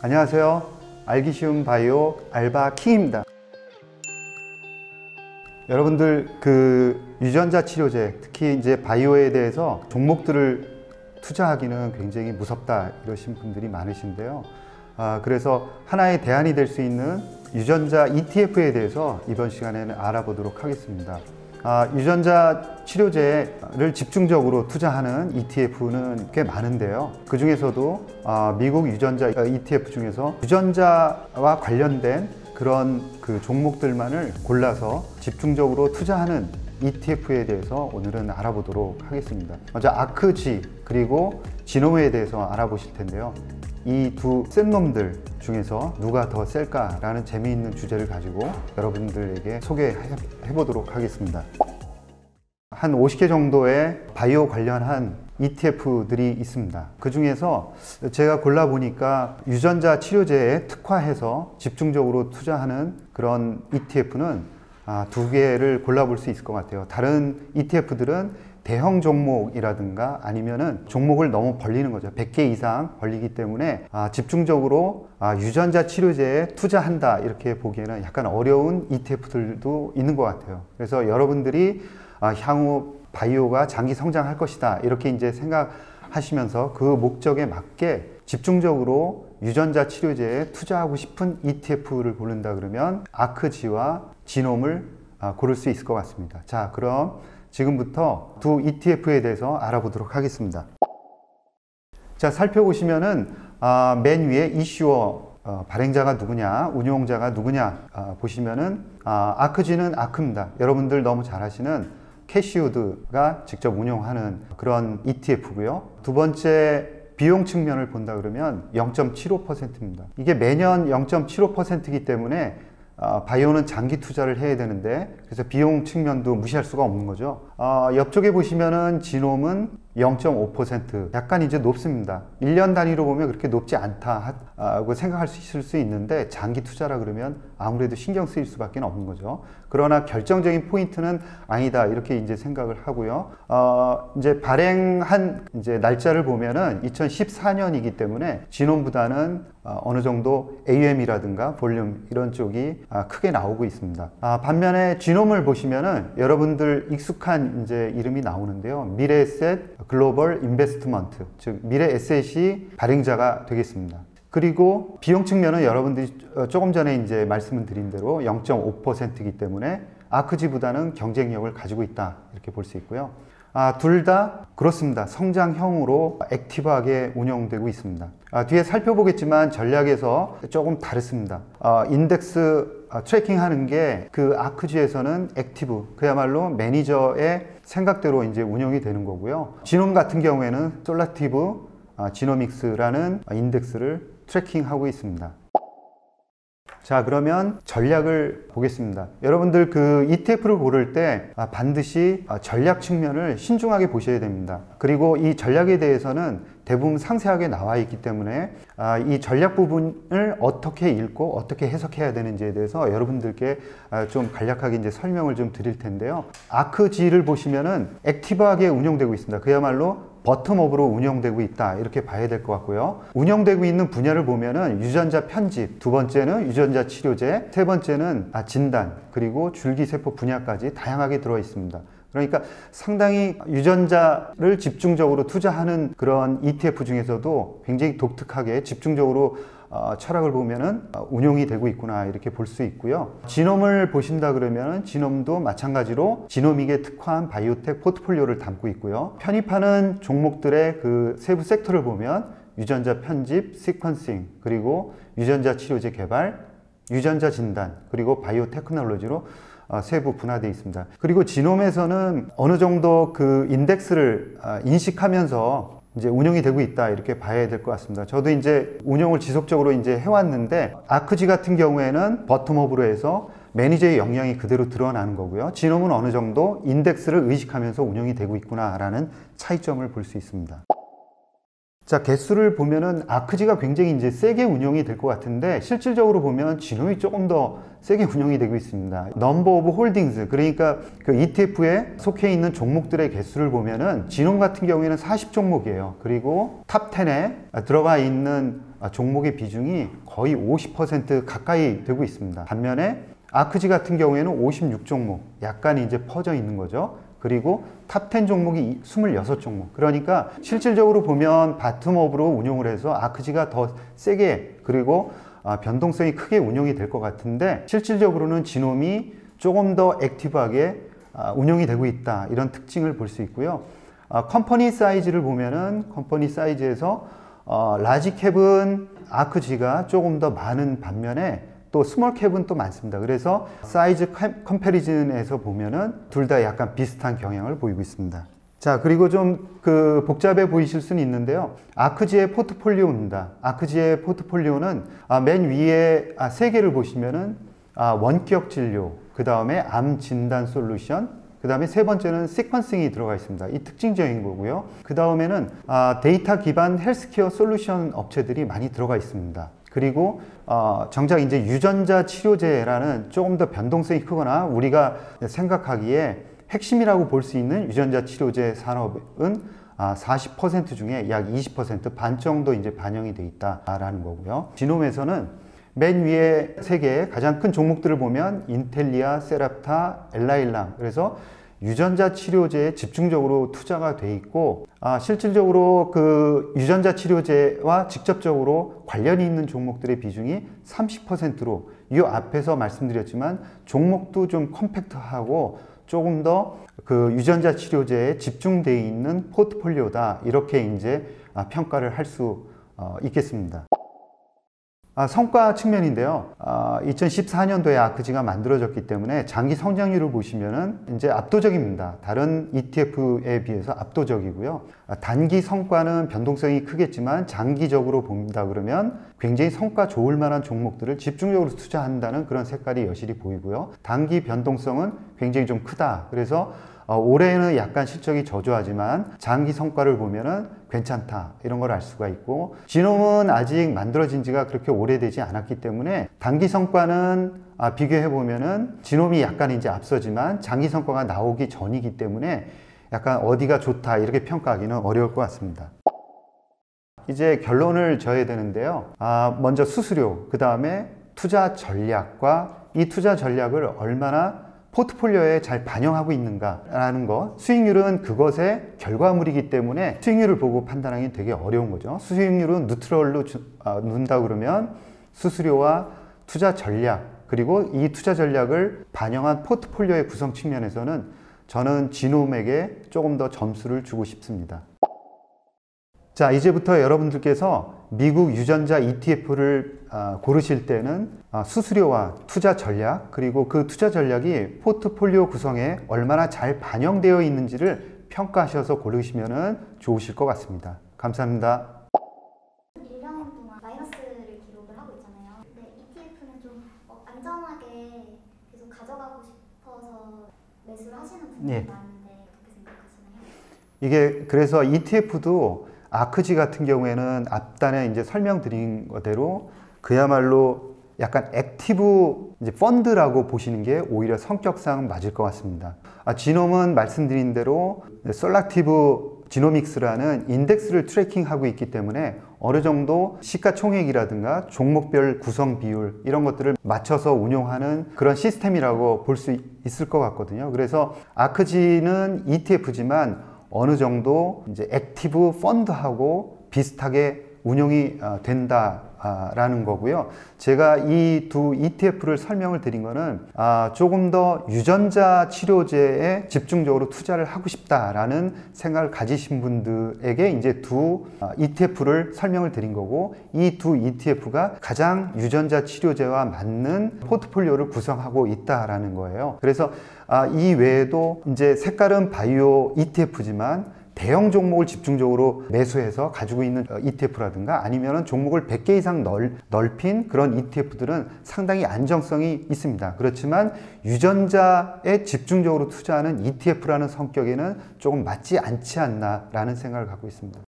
안녕하세요. 알기 쉬운 바이오 알바킹입니다. 여러분들 유전자 치료제, 특히 이제 바이오에 대해서 종목들을 투자하기는 굉장히 무섭다 이러신 분들이 많으신데요. 그래서 하나의 대안이 될 수 있는 유전자 ETF에 대해서 이번 시간에는 알아보도록 하겠습니다. 유전자 치료제를 집중적으로 투자하는 ETF는 꽤 많은데요. 그 중에서도 미국 유전자 ETF 중에서 유전자와 관련된 그런 종목들만을 골라서 집중적으로 투자하는 ETF에 대해서 오늘은 알아보도록 하겠습니다. 먼저 아크지 그리고 지노메에 대해서 알아보실 텐데요. 이 두 센 놈들 중에서 누가 더 셀까라는 재미있는 주제를 가지고 여러분들에게 소개해 보도록 하겠습니다. 한 50개 정도의 바이오 관련한 ETF들이 있습니다. 그 중에서 제가 골라보니까 유전자 치료제에 특화해서 집중적으로 투자하는 그런 ETF는 두 개를 골라볼 수 있을 것 같아요. 다른 ETF들은 대형 종목이라든가 아니면은 종목을 너무 벌리는 거죠. 100개 이상 벌리기 때문에 집중적으로 유전자 치료제에 투자한다 이렇게 보기에는 약간 어려운 ETF들도 있는 것 같아요. 그래서 여러분들이 향후 바이오가 장기 성장할 것이다 이렇게 이제 생각하시면서 그 목적에 맞게 집중적으로 유전자 치료제에 투자하고 싶은 ETF를 고른다 그러면 아크지와 지놈을 고를 수 있을 것 같습니다. 자, 그럼 지금부터 두 ETF에 대해서 알아보도록 하겠습니다. 자, 살펴보시면은 맨 위에 이슈어 발행자가 누구냐, 운용자가 누구냐 보시면은 아크지는 아크입니다. 여러분들 너무 잘 아시는 캐시우드가 직접 운용하는 그런 ETF고요. 두 번째 비용 측면을 본다 그러면 0.75%입니다. 이게 매년 0.75%이기 때문에 바이오는 장기 투자를 해야 되는데 그래서 비용 측면도 무시할 수가 없는 거죠. 옆쪽에 보시면은 지놈은 0.5% 약간 이제 높습니다. 1년 단위로 보면 그렇게 높지 않다고 생각할 수 있을 수 있는데 장기 투자라 그러면 아무래도 신경 쓰일 수밖에 없는 거죠. 그러나 결정적인 포인트는 아니다 이렇게 이제 생각을 하고요. 이제 발행한 이제 날짜를 보면은 2014년이기 때문에 지놈보다는 어느 정도 AUM이라든가 볼륨 이런 쪽이 크게 나오고 있습니다. 반면에 지놈을 보시면은 여러분들 익숙한 이제 이름이 나오는데요. 미래에셋 글로벌 인베스트먼트, 즉 미래에셋이 발행자가 되겠습니다. 그리고 비용 측면은 여러분들이 조금 전에 이제 말씀을 드린 대로 0.5%이기 때문에 아크지보다는 경쟁력을 가지고 있다 이렇게 볼 수 있고요. 둘 다 그렇습니다. 성장형으로 액티브하게 운영되고 있습니다. 뒤에 살펴보겠지만 전략에서 조금 다르습니다. 인덱스 트래킹 하는 게 그 아크지에서는 액티브, 그야말로 매니저의 생각대로 이제 운영이 되는 거고요. 지놈 같은 경우에는 솔라티브 지노믹스라는 인덱스를 트래킹하고 있습니다. 자, 그러면 전략을 보겠습니다. 여러분들 그 ETF를 고를 때 반드시 전략 측면을 신중하게 보셔야 됩니다. 그리고 이 전략에 대해서는 대부분 상세하게 나와 있기 때문에 이 전략 부분을 어떻게 읽고 어떻게 해석해야 되는지에 대해서 여러분들께 좀 간략하게 이제 설명을 좀 드릴 텐데요. 아크지를 보시면은 액티브하게 운영되고 있습니다. 그야말로 버텀업으로 운영되고 있다 이렇게 봐야 될 것 같고요. 운영되고 있는 분야를 보면은 유전자 편집, 두 번째는 유전자 치료제, 세 번째는 진단, 그리고 줄기세포 분야까지 다양하게 들어 있습니다. 그러니까 상당히 유전자를 집중적으로 투자하는 그런 ETF 중에서도 굉장히 독특하게 집중적으로 철학을 보면은 운용이 되고 있구나 이렇게 볼 수 있고요. 지놈을 보신다 그러면 지놈도 마찬가지로 지노믹에 특화한 바이오텍 포트폴리오를 담고 있고요. 편입하는 종목들의 그 세부 섹터를 보면 유전자 편집, 시퀀싱, 그리고 유전자 치료제 개발, 유전자 진단, 그리고 바이오 테크놀로지로 세부 분화되어 있습니다. 그리고 지놈에서는 어느 정도 그 인덱스를 인식하면서 이제 운영이 되고 있다 이렇게 봐야 될 것 같습니다. 저도 이제 운영을 지속적으로 이제 해왔는데 아크지 같은 경우에는 버텀업으로 해서 매니저의 역량이 그대로 드러나는 거고요. 지놈은 어느 정도 인덱스를 의식하면서 운영이 되고 있구나라는 차이점을 볼 수 있습니다. 자, 개수를 보면은 아크지가 굉장히 이제 세게 운영이 될 것 같은데 실질적으로 보면 진홈이 조금 더 세게 운영이 되고 있습니다. 넘버 오브 홀딩스, 그러니까 그 ETF에 속해 있는 종목들의 개수를 보면은 진홈 같은 경우에는 40종목이에요. 그리고 탑 10에 들어가 있는 종목의 비중이 거의 50% 가까이 되고 있습니다. 반면에 아크지 같은 경우에는 56종목, 약간 이제 퍼져 있는 거죠. 그리고 탑 10 종목이 26종목. 그러니까 실질적으로 보면 바텀업으로 운용을 해서 아크지가 더 세게, 그리고 변동성이 크게 운용이 될 것 같은데 실질적으로는 진홈이 조금 더 액티브하게 운용이 되고 있다, 이런 특징을 볼 수 있고요. 컴퍼니 사이즈를 보면은 컴퍼니 사이즈에서 라지 캡은 아크지가 조금 더 많은 반면에 또 스몰 캡은 또 많습니다. 그래서 사이즈 컴패리즌에서 보면은 둘 다 약간 비슷한 경향을 보이고 있습니다. 자, 그리고 좀 복잡해 보이실 수는 있는데요. 아크지의 포트폴리오입니다. 아크지의 포트폴리오는 맨 위에 세 개를 보시면은 원격 진료, 그 다음에 암 진단 솔루션, 그 다음에 세 번째는 시퀀싱이 들어가 있습니다. 이 특징적인 거고요. 그 다음에는 데이터 기반 헬스케어 솔루션 업체들이 많이 들어가 있습니다. 그리고 정작 이제 유전자 치료제라는 조금 더 변동성이 크거나 우리가 생각하기에 핵심이라고 볼 수 있는 유전자 치료제 산업은 40% 중에 약 20%, 반 정도 이제 반영이 돼 있다라는 거고요. 진홈에서는 맨 위에 세 개의 가장 큰 종목들을 보면 인텔리아, 세랍타, 엘라일랑, 그래서 유전자 치료제에 집중적으로 투자가 돼 있고, 실질적으로 그 유전자 치료제와 직접적으로 관련이 있는 종목들의 비중이 30%로, 이 앞에서 말씀드렸지만 종목도 좀 컴팩트하고 조금 더 그 유전자 치료제에 집중되어 있는 포트폴리오다, 이렇게 이제 평가를 할 수 있겠습니다. 성과 측면인데요. 2014년도에 아크지가 만들어졌기 때문에 장기 성장률을 보시면은 이제 압도적입니다. 다른 ETF에 비해서 압도적이고요. 단기 성과는 변동성이 크겠지만 장기적으로 본다 그러면 굉장히 성과 좋을 만한 종목들을 집중적으로 투자한다는 그런 색깔이 여실히 보이고요. 단기 변동성은 굉장히 좀 크다. 그래서 올해는 약간 실적이 저조하지만 장기 성과를 보면은 괜찮다, 이런 걸 알 수가 있고, 진홈은 아직 만들어진 지가 그렇게 오래되지 않았기 때문에 단기 성과는 비교해 보면은 진홈이 약간 이제 앞서지만 장기 성과가 나오기 전이기 때문에 약간 어디가 좋다, 이렇게 평가하기는 어려울 것 같습니다. 이제 결론을 져야 되는데요. 먼저 수수료, 그 다음에 투자 전략과 이 투자 전략을 얼마나 포트폴리오에 잘 반영하고 있는가라는 거, 수익률은 그것의 결과물이기 때문에 수익률을 보고 판단하기 되게 어려운 거죠. 수익률은 뉴트럴로 놓는다 그러면 수수료와 투자 전략, 그리고 이 투자 전략을 반영한 포트폴리오의 구성 측면에서는 저는 진홈에게 조금 더 점수를 주고 싶습니다. 자, 이제부터 여러분들께서 미국 유전자 ETF를 고르실 때는 수수료와 투자 전략, 그리고 그 투자 전략이 포트폴리오 구성에 얼마나 잘 반영되어 있는지를 평가하셔서 고르시면 좋으실 것 같습니다. 감사합니다. 1년 동안 마이너스를 기록을 하고 있잖아요. 근데 ETF는 좀 안전하게 계속 가져가고 싶어서 매수를 하시는 분들이 많은데 어떻게 생각하시나요? 이게 그래서 ETF도 아크지 같은 경우에는 앞단에 이제 설명드린 거대로 그야말로 약간 액티브 이제 펀드라고 보시는 게 오히려 성격상 맞을 것 같습니다. 진홈은 말씀드린 대로 셀렉티브 지노믹스라는 인덱스를 트래킹하고 있기 때문에 어느 정도 시가총액이라든가 종목별 구성 비율, 이런 것들을 맞춰서 운용하는 그런 시스템이라고 볼 수 있을 것 같거든요. 그래서 아크지는 ETF지만 어느 정도 이제 액티브 펀드하고 비슷하게 운용이 된다라는 거고요. 제가 이 두 ETF를 설명을 드린 거는 조금 더 유전자 치료제에 집중적으로 투자를 하고 싶다라는 생각을 가지신 분들에게 이제 두 ETF를 설명을 드린 거고, 이 두 ETF가 가장 유전자 치료제와 맞는 포트폴리오를 구성하고 있다라는 거예요. 그래서 이 외에도 이제 색깔은 바이오 ETF지만 대형 종목을 집중적으로 매수해서 가지고 있는 ETF라든가 아니면 종목을 100개 이상 넓힌 그런 ETF들은 상당히 안정성이 있습니다. 그렇지만 유전자에 집중적으로 투자하는 ETF라는 성격에는 조금 맞지 않지 않나라는 생각을 갖고 있습니다.